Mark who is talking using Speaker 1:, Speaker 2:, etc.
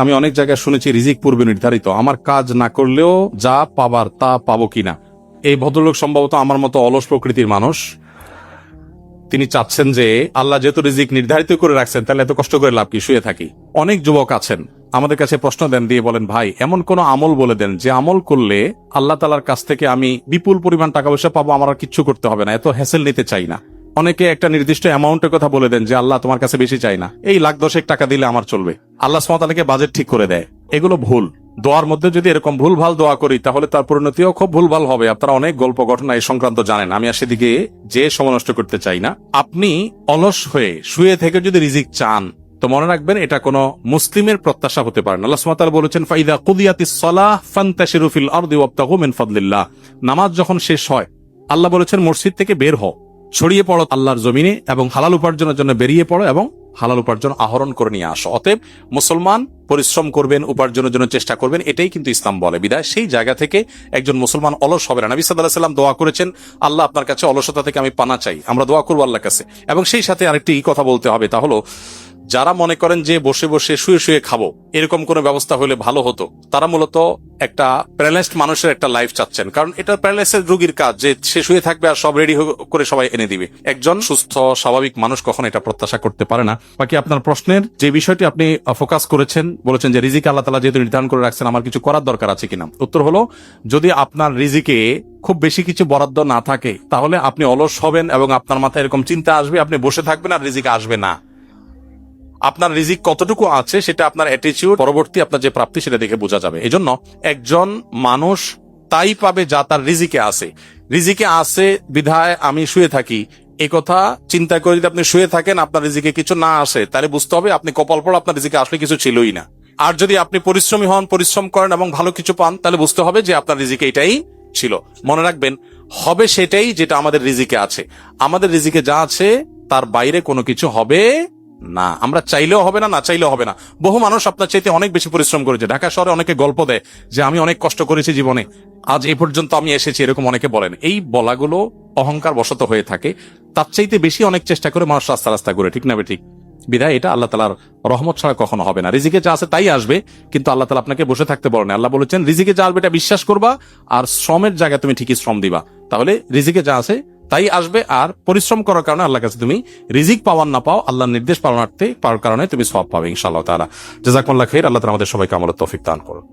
Speaker 1: আমি অনেক জায়গায় শুনেছি রিজিক পূর্বে নির্ধারিত, আমার কাজ না করলেও যা পাবার তা পাবো কিনা। এই ভদ্রলোক সম্ভবত আমার মতো অলস প্রকৃতির মানুষ। তিনি চাচ্ছেন যে আল্লাহ যেহেতু রিজিক নির্ধারিত করে রাখছেন, তাহলে এত কষ্ট করে লাভ কি, শুয়ে থাকি। অনেক যুবক আছেন আমাদের কাছে প্রশ্ন দেন, দিয়ে বলেন ভাই এমন কোন আমল বলে দেন যে আমল করলে আল্লাহ তাআলার কাছ থেকে আমি বিপুল পরিমাণ টাকা পয়সা পাবো, আমার আর কিচ্ছু করতে হবে না, এত হ্যাসেল নিতে চাই না। অনেকে একটা নির্দিষ্ট অ্যামাউন্টের কথা বলে দেন যে আল্লাহ তোমার কাছে বেশি চাই না, এই লাখ দশেক টাকা দিলে আমার চলবে, আল্লাহ সুবহানাহু ওয়া তাআলাকে বাজেট ঠিক করে দেয়। এগুলো ভুল। দোয়ার মধ্যে যদি এরকম ভুলভাল দোয়া করি তাহলে তার পরিণতিও খুব ভুলভাল হবে। আপনারা অনেক গল্প ঘটনা এই সংক্রান্ত জানেন, আমি আর সেদিকে যে সময় নষ্ট করতে চাই না। আপনি অলস হয়ে শুয়ে থেকে যদি রিজিক চান তো মনে রাখবেন এটা কোনো মুসলিমের প্রত্যাশা হতে পারে না। আল্লাহ সুবহানাহু ওয়া তাআলা বলেছেন ফাইদা কুদিয়াতিস সালাহ ফান্তাশিরু ফিল আরদি ওয়াবতাগু মিন ফাদলিল্লাহ। নামাজ যখন শেষ হয় আল্লাহ বলেছেন মসজিদ থেকে বের হও, ছড়িয়ে পড়ো আল্লাহর জমিনে এবং হালাল উপার্জনের জন্য বেরিয়ে পড়ো এবং হালাল উপার্জন আহরণ করে নিয়ে আসো। অতএব মুসলমান পরিশ্রম করবেন, উপার্জনের জন্য চেষ্টা করবেন, এটাই কিন্তু ইসলাম বলে। বিধায় সেই জায়গা থেকে একজন মুসলমান অলস হবে না। নবী সাল্লাল্লাহু আলাইহি ওয়াসাল্লাম দোয়া করেছেন, আল্লাহ আপনার কাছে অলসতা থেকে আমি পানা চাই। আমরা দোয়া করবো আল্লাহর কাছে। এবং সেই সাথে আরেকটি কথা বলতে হবে, তা হলো যারা মনে করেন যে বসে বসে শুয়ে শুয়ে খাবো, এরকম কোন ব্যবস্থা হলে ভালো হতো, তারা মূলত একটা প্যারালাইজড মানুষের একটা লাইফ চাচ্ছেন। কারণ এটা প্যারালাইসিস রোগীর কাজ যে সে শুয়ে থাকবে আর সব রেডি করে সবাই এনে দিবে। একজন সুস্থ স্বাভাবিক মানুষ কখন এটা প্রত্যাশা করতে পারে না। বাকি আপনার প্রশ্নের যে বিষয়টি আপনি ফোকাস করেছেন, বলেছেন যে রিজিক আল্লাহ তাআলা যেহেতু নির্ধারণ করে রাখছেন, আমার কিছু করার দরকার আছে কিনা। উত্তর হলো, যদি আপনার রিজিকে খুব বেশি কিছু বরাদ্দ না থাকে তাহলে আপনি অলস হবেন এবং আপনার মাথায় এরকম চিন্তা আসবে, আপনি বসে থাকবেন আর রিজিক আসবে না। আপনার রিজিক কতটুকু আছে সেটা আপনার অ্যাটিটিউড, পরবর্তী আপনার যে প্রাপ্তি সেটা দেখে বোঝা যাবে। এজন্য একজন মানুষ তাই পাবে যা তার রিজিকে আছে। রিজিকে আছে বিধায় আমি শুয়ে থাকি, এই কথা চিন্তা করে যদি আপনি শুয়ে থাকেন আপনার রিজিকে কিছু না আসে, তাহলে বুঝতে হবে আপনি কপাল পড়া, আপনার রিজিকে আসলে কিছু ছিলই না। আর যদি আপনি পরিশ্রমী হন, পরিশ্রম করেন এবং ভালো কিছু পান, তাহলে বুঝতে হবে যে আপনার রিজিকে এটাই ছিল। মনে রাখবেন, হবে সেটাই যেটা আমাদের রিজিকে আছে। আমাদের রিজিকে যা আছে তার বাইরে কোনো কিছু হবে না। আমরা চাইলেও হবে না, না চাইলেও হবে না। বহু মানুষ আপনার চাইতে অনেক বেশি পরিশ্রম করেছে। ঢাকা শহরে অনেকে গল্প দেয় যে আমি অনেক কষ্ট করেছি জীবনে, আজ এই পর্যন্ত আমি এসেছি, এরকম অনেকে বলেন। এই বলাগুলো অহংকার বশত হয়ে থাকে। তার চাইতে বেশি অনেক চেষ্টা করে মানুষ রাস্তা রাস্তা করে, ঠিক না ঠিক? বিধায় এটা আল্লাহ তাআলার রহমত ছাড়া কখনো হবে না। রিজিকে যা আছে তাই আসবে, কিন্তু আল্লাহ তাআলা আপনাকে বসে থাকতে বলেন। আল্লাহ বলেছেন রিজিকে যা আসবে এটা বিশ্বাস করবা আর শ্রমের জায়গায় তুমি ঠিকই শ্রম দিবা, তাহলে রিজিকে যা আছে তাই আসবে। আর পরিশ্রম করার কারণে আল্লাহর কাছে তুমি রিজিক পাওয়ার না পাও, আল্লাহর নির্দেশ পাওয়ার কারণে তুমি সওয়াব পাবে ইনশাআল্লাহ তাআলা। জাযাকুমুল্লাহ খাইর। আল্লাহ তাআলা আমাদের সবাইকে আমলের তৌফিক দান করুন।